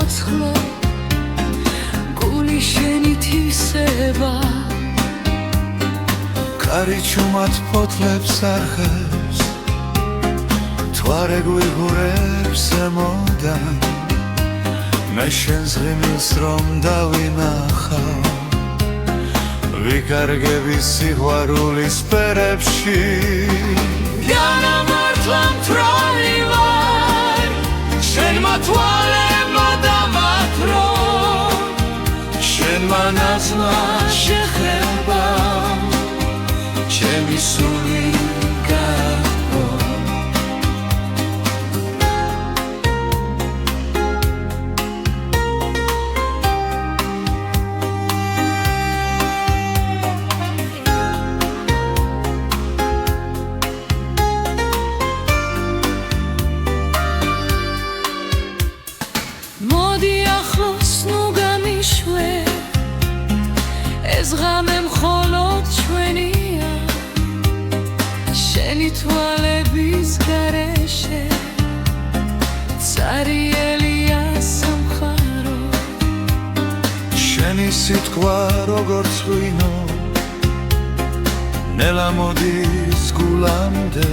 ცოცხლო გული შენით ისება კარი ჩუმად ფოთლებს არხებს თვარე გვიღურებს ზემოდან მე შენს ღიმილს რომ დავინახავ ვიკარგები სიყვარულის ფერებში განამართლა მთვრალი ვარ შენმა თვალებმა დამათრო შენმა ნაცვლად შეხება ჩემი სული გაყო მოდი ახლოს ნუ გამიშვე ეს ღამე მხოლოდ ჩვენია შენი თვალების გარეშე цаრიელია სამხარო შენი სიტყვა როგორც ღვინო ნელა მოდის გულამდე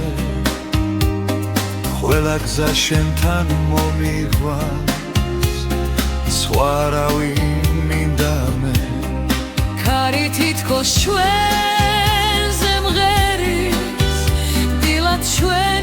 ყველა გზა შენთან მომიყვანს სხვა არავინ მინდა მე ქარი თითქოს ჩვენზე მღერის დილად ჩვენ